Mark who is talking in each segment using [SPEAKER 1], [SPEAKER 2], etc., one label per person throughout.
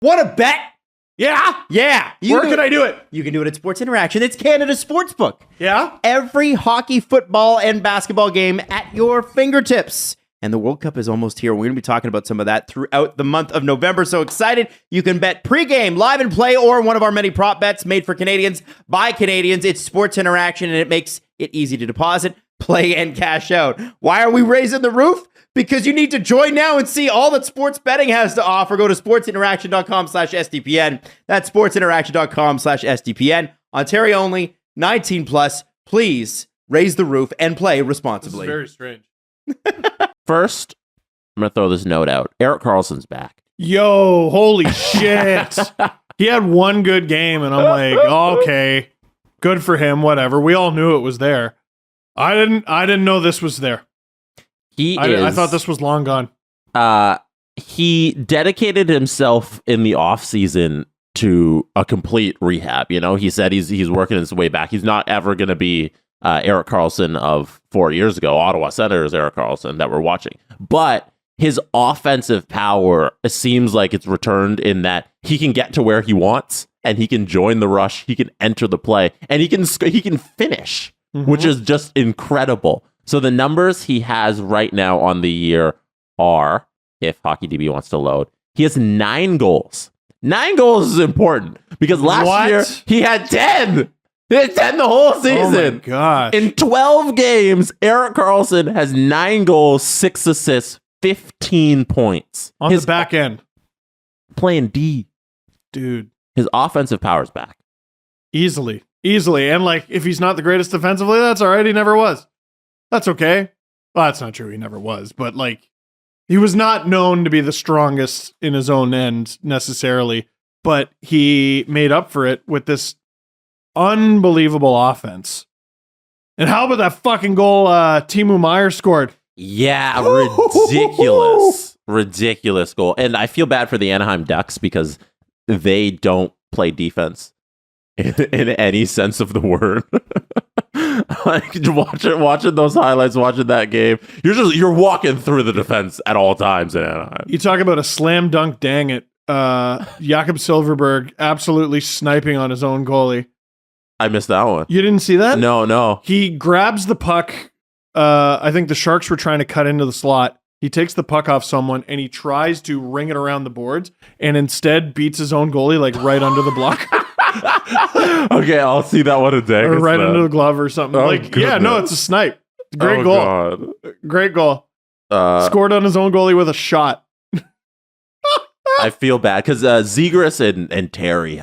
[SPEAKER 1] Want to bet?
[SPEAKER 2] Yeah.
[SPEAKER 1] Yeah.
[SPEAKER 2] Where can I do it?
[SPEAKER 1] You can do it at Sports Interaction. It's Canada's sportsbook.
[SPEAKER 2] Yeah.
[SPEAKER 1] Every hockey, football, and basketball game at your fingertips. And the World Cup is almost here. We're going to be talking about some of that throughout the month of November. So excited. You can bet pregame, live and play, or one of our many prop bets made for Canadians by Canadians. It's Sports Interaction, and it makes it easy to deposit, play, and cash out. Why are we raising the roof? Because you need to join now and see all that sports betting has to offer. Go to sportsinteraction.com/SDPN. That's sportsinteraction.com/SDPN. Ontario only, 18 plus. Please raise the roof and play responsibly.
[SPEAKER 2] This is very strange.
[SPEAKER 3] First, I'm going to throw this note out. Erik Karlsson's back.
[SPEAKER 2] Yo, holy shit. He had one good game, and I'm like, okay, good for him, whatever. We all knew it was there. I didn't know this was there. I thought this was long gone.
[SPEAKER 3] He dedicated himself in the offseason to a complete rehab. You know, he said he's working his way back. He's not ever going to be Erik Karlsson of 4 years ago, Ottawa Senators Erik Karlsson that we're watching. But his offensive power, it seems like it's returned in that he can get to where he wants and he can join the rush. He can enter the play and he can finish, which is just incredible. So the numbers he has right now on the year are, if HockeyDB wants to load, he has 9 goals. 9 goals is important because last year he had 10. He had 10 the whole season.
[SPEAKER 2] Oh my gosh.
[SPEAKER 3] In 12 games, Erik Karlsson has 9 goals, 6 assists, 15 points.
[SPEAKER 2] On the back end.
[SPEAKER 3] Playing D.
[SPEAKER 2] Dude.
[SPEAKER 3] His offensive power's back.
[SPEAKER 2] Easily. And like, if he's not the greatest defensively, that's all right. He never was. That's okay. Well, that's not true. He never was. But like, he was not known to be the strongest in his own end necessarily. But he made up for it with this unbelievable offense. And how about that fucking goal Timo Meier scored?
[SPEAKER 3] Yeah, ridiculous goal. And I feel bad for the Anaheim Ducks because they don't play defense in any sense of the word. Like watching those highlights, watching that game, you're walking through the defense at all times in Anaheim.
[SPEAKER 2] You talk about a slam dunk, dang it. Jakob Silfverberg absolutely sniping on his own goalie.
[SPEAKER 3] I missed that one.
[SPEAKER 2] You didn't see that?
[SPEAKER 3] No.
[SPEAKER 2] He grabs the puck. I think the Sharks were trying to cut into the slot. He takes the puck off someone and he tries to ring it around the boards and instead beats his own goalie like right under the block.
[SPEAKER 3] Okay, I'll see that one a day.
[SPEAKER 2] Or right under the glove or something.
[SPEAKER 3] Oh,
[SPEAKER 2] like,
[SPEAKER 3] goodness.
[SPEAKER 2] yeah, no, it's a snipe. Great goal.
[SPEAKER 3] God.
[SPEAKER 2] Great goal. Scored on his own goalie with a shot.
[SPEAKER 3] I feel bad because Zegras and Terry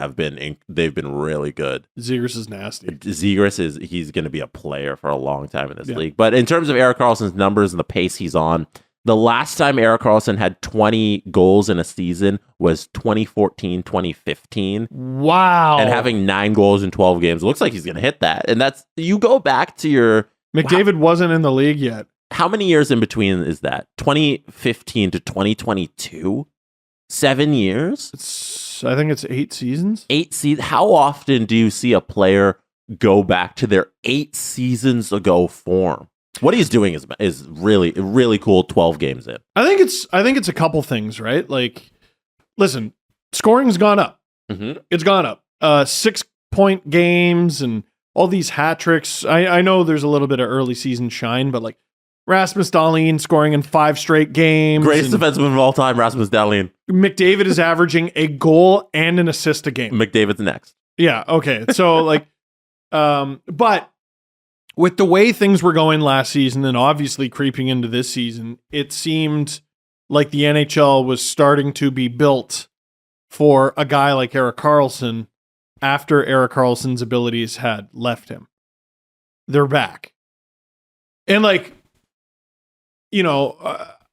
[SPEAKER 3] they've been really good.
[SPEAKER 2] Zegras is nasty.
[SPEAKER 3] He's going to be a player for a long time in this league. But in terms of Erik Karlsson's numbers and the pace he's on, the last time Erik Karlsson had 20 goals in a season was 2014-2015.
[SPEAKER 2] Wow.
[SPEAKER 3] And having 9 goals in 12 games, it looks like he's going to hit that. And that's, you go back to your...
[SPEAKER 2] McDavid wasn't in the league yet.
[SPEAKER 3] How many years in between is that? 2015 to 2022? 7 years?
[SPEAKER 2] I think it's 8 seasons.
[SPEAKER 3] 8 seasons. How often do you see a player go back to their 8 seasons ago form? What he's doing is really, really cool 12 games in.
[SPEAKER 2] I think it's a couple things, right? Like, listen, scoring's gone up.
[SPEAKER 3] Mm-hmm.
[SPEAKER 2] It's gone up. 6-point games and all these hat tricks. I know there's a little bit of early season shine, but like Rasmus Dahlin scoring in 5 straight games.
[SPEAKER 3] Greatest defenseman of all time, Rasmus Dahlin.
[SPEAKER 2] McDavid is averaging a goal and an assist a game.
[SPEAKER 3] McDavid's next.
[SPEAKER 2] Yeah, okay. So like, but with the way things were going last season and obviously creeping into this season, it seemed like the NHL was starting to be built for a guy like Erik Karlsson after Erik Karlsson's abilities had left him. They're back. And like, you know,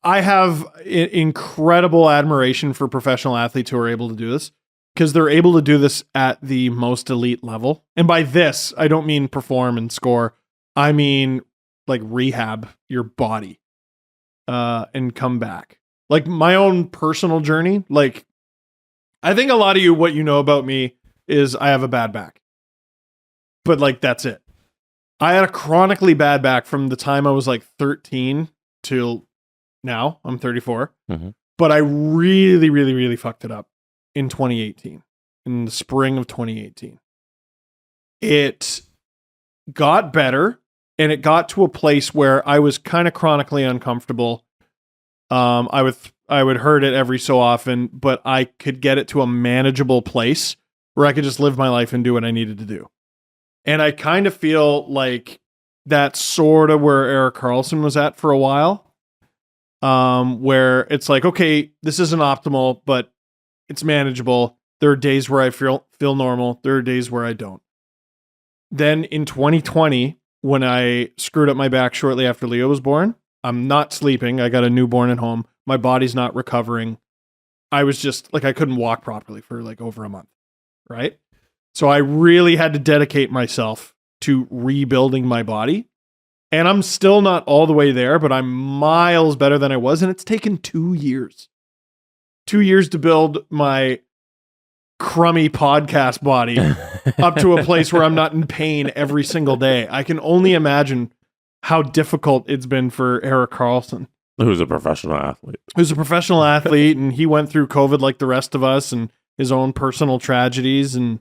[SPEAKER 2] I have incredible admiration for professional athletes who are able to do this because they're able to do this at the most elite level. And by this, I don't mean perform and score. I mean, like rehab your body and come back. Like my own personal journey. Like, I think a lot of you, what you know about me is I have a bad back. But like, that's it. I had a chronically bad back from the time I was like 13 till now. I'm 34.
[SPEAKER 3] Mm-hmm.
[SPEAKER 2] But I really, really, really fucked it up. in 2018, in the spring of 2018. It got better, and it got to a place where I was kind of chronically uncomfortable. I would hurt it every so often, but I could get it to a manageable place where I could just live my life and do what I needed to do. And I kind of feel like that's sort of where Erik Karlsson was at for a while, where it's like, okay, this isn't optimal, but it's manageable. There are days where I feel normal. There are days where I don't. Then in 2020, when I screwed up my back shortly after Leo was born, I'm not sleeping. I got a newborn at home. My body's not recovering. I was just like, I couldn't walk properly for like over a month. Right. So I really had to dedicate myself to rebuilding my body. And I'm still not all the way there, but I'm miles better than I was. And it's taken 2 years. 2 years to build my crummy podcast body up to a place where I'm not in pain every single day. I can only imagine how difficult it's been for Erik Karlsson.
[SPEAKER 3] Who's a professional athlete.
[SPEAKER 2] And he went through COVID like the rest of us and his own personal tragedies. And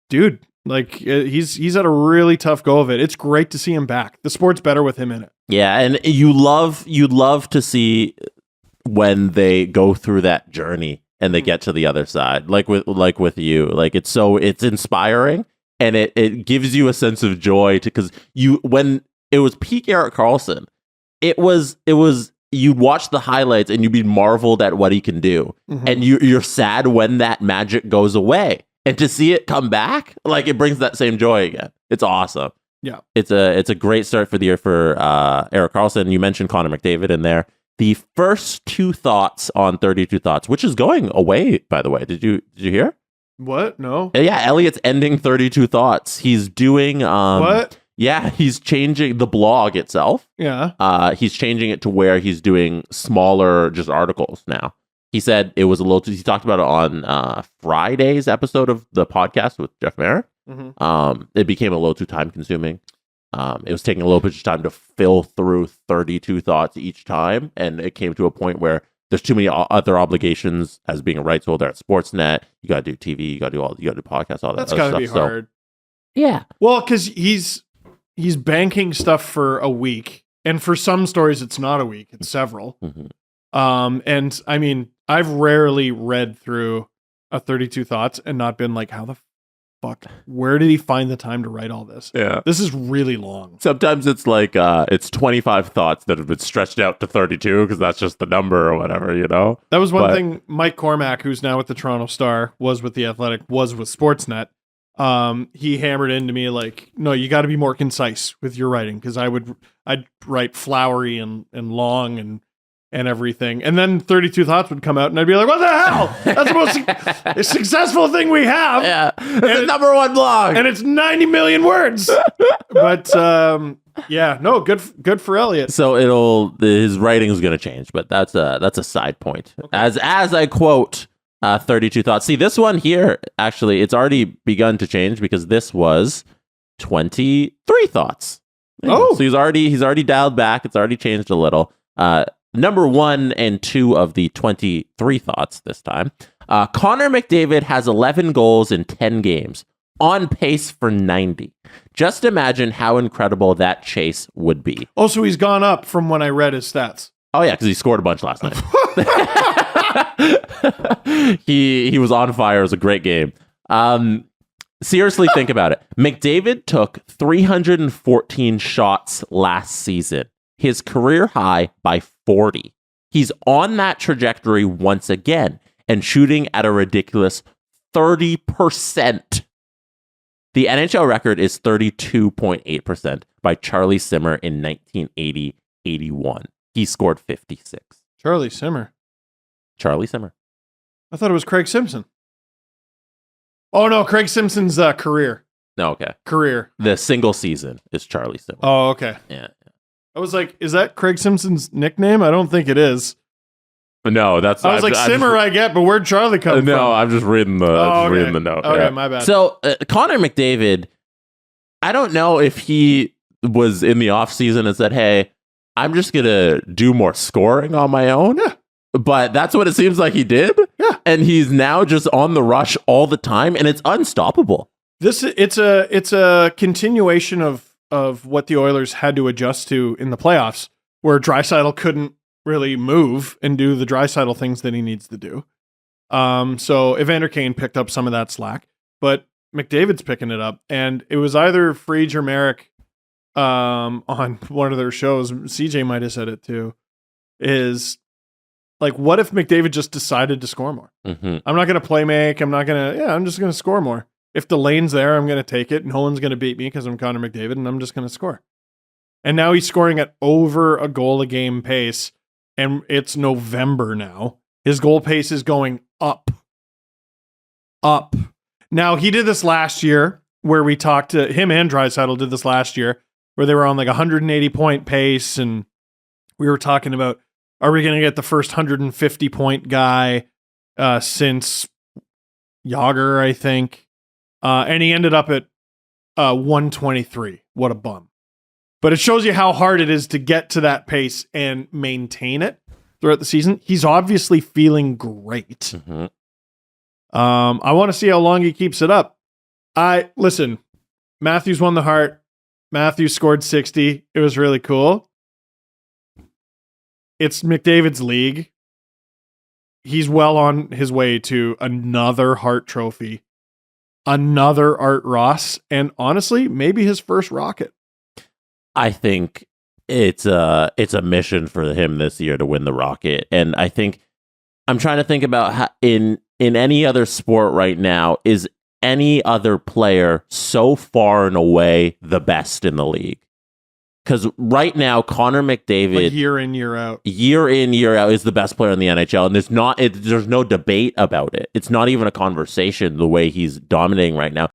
[SPEAKER 2] dude, like he's had a really tough go of it. It's great to see him back. The sport's better with him in it.
[SPEAKER 3] Yeah, and you'd love to see when they go through that journey and they get to the other side. Like with you. Like it's inspiring, and it gives you a sense of joy because when it was peak Erik Karlsson, it was you'd watch the highlights and you'd be marveled at what he can do. Mm-hmm. And you're sad when that magic goes away. And to see it come back, like it brings that same joy again. It's awesome.
[SPEAKER 2] Yeah.
[SPEAKER 3] It's a great start for the year for Erik Karlsson. You mentioned Connor McDavid in there. The first 2 thoughts on 32 Thoughts, which is going away, by the way. Did you hear?
[SPEAKER 2] What? No.
[SPEAKER 3] Yeah, Elliott's ending 32 Thoughts. He's doing
[SPEAKER 2] what?
[SPEAKER 3] Yeah, he's changing the blog itself.
[SPEAKER 2] Yeah.
[SPEAKER 3] He's changing it to where he's doing smaller just articles now. He said it was he talked about it on Friday's episode of the podcast with Jeff Merrick. Mm-hmm. It became a little too time consuming. It was taking a little bit of time to fill through 32 thoughts each time. And it came to a point where there's too many other obligations as being a rights holder at Sportsnet. You got to do TV, you got to do podcasts, all that.
[SPEAKER 2] That's got to be hard.
[SPEAKER 3] So, yeah.
[SPEAKER 2] Well, because he's banking stuff for a week. And for some stories, it's not a week, it's several. Mm-hmm. And I mean, I've rarely read through a 32 Thoughts and not been like, how the fuck, where did he find the time to write all this?
[SPEAKER 3] Yeah.
[SPEAKER 2] This is really long.
[SPEAKER 3] Sometimes it's like, it's 25 thoughts that have been stretched out to 32 because that's just the number or whatever, you know?
[SPEAKER 2] That was one thing Mike Cormack, who's now with the Toronto Star, was with The Athletic, was with Sportsnet. He hammered into me like, no, you got to be more concise with your writing, because I'd write flowery and long and everything, and then 32 Thoughts would come out, and I'd be like, "What the hell? That's the most successful thing we have."
[SPEAKER 3] Yeah, it's the number one blog,
[SPEAKER 2] and it's 90 million words. But yeah, no, good for Elliotte.
[SPEAKER 3] So his writing is going to change, but that's a side point. Okay. As I quote 32 Thoughts. See, this one here, actually, it's already begun to change because this was 23 Thoughts.
[SPEAKER 2] Oh,
[SPEAKER 3] so he's already dialed back. It's already changed a little. Number 1 and 2 of the 23 Thoughts this time. Connor McDavid has 11 goals in 10 games, on pace for 90. Just imagine how incredible that chase would be.
[SPEAKER 2] Oh, so he's gone up from when I read his stats.
[SPEAKER 3] Oh, yeah, because he scored a bunch last night. He was on fire. It was a great game. Seriously, think about it. McDavid took 314 shots last season, his career high by 40. He's on that trajectory once again and shooting at a ridiculous 30%. The NHL record is 32.8% by Charlie Simmer in 1980-81. He scored 56.
[SPEAKER 2] Charlie Simmer. I thought it was Craig Simpson. Oh, no, Craig Simpson's career.
[SPEAKER 3] No, okay.
[SPEAKER 2] Career.
[SPEAKER 3] The single season is Charlie Simmer.
[SPEAKER 2] Oh, okay.
[SPEAKER 3] Yeah.
[SPEAKER 2] I was like, is that Craig Simpson's nickname? I don't think it is.
[SPEAKER 3] No, that's.
[SPEAKER 2] I was like, Simmer, I get, but where'd Charlie come from?
[SPEAKER 3] No, I'm just reading reading the note.
[SPEAKER 2] Okay,
[SPEAKER 3] yeah.
[SPEAKER 2] my bad.
[SPEAKER 3] So Connor McDavid, I don't know if he was in the off season and said, "Hey, I'm just gonna do more scoring on my own."
[SPEAKER 2] Yeah.
[SPEAKER 3] But that's what it seems like he did.
[SPEAKER 2] Yeah.
[SPEAKER 3] And he's now just on the rush all the time, and it's unstoppable.
[SPEAKER 2] It's a continuation of what the Oilers had to adjust to in the playoffs, where Draisaitl couldn't really move and do the Draisaitl things that he needs to do. So Evander Kane picked up some of that slack, but McDavid's picking it up, and it was either Freege or Merrick on one of their shows. CJ might have said it too. Is like, what if McDavid just decided to score more?
[SPEAKER 3] Mm-hmm.
[SPEAKER 2] I'm not going to play make. I'm just going to score more. If the lane's there, I'm going to take it. No one's going to beat me because I'm Connor McDavid, and I'm just going to score. And now he's scoring at over a goal a game pace, and it's November now. His goal pace is going up. Up. Now, he did this last year where we talked to him, and Draisaitl did this last year where they were on like 180-point pace, and we were talking about, are we going to get the first 150-point guy since Yager, I think? And he ended up at 123. What a bum. But it shows you how hard it is to get to that pace and maintain it throughout the season. He's obviously feeling great.
[SPEAKER 3] Mm-hmm.
[SPEAKER 2] I want to see how long he keeps it up. Listen, Matthews won the Hart. Matthews scored 60. It was really cool. It's McDavid's league. He's well on his way to another Hart trophy, another Art Ross, and honestly, maybe his first Rocket.
[SPEAKER 3] I think it's a mission for him this year to win the Rocket, and I think I'm trying to think about how, in any other sport right now, is any other player so far and away the best in the league? Because right now, Connor McDavid,
[SPEAKER 2] like year in, year out,
[SPEAKER 3] is the best player in the NHL, and there's no debate about it. It's not even a conversation the way he's dominating right now.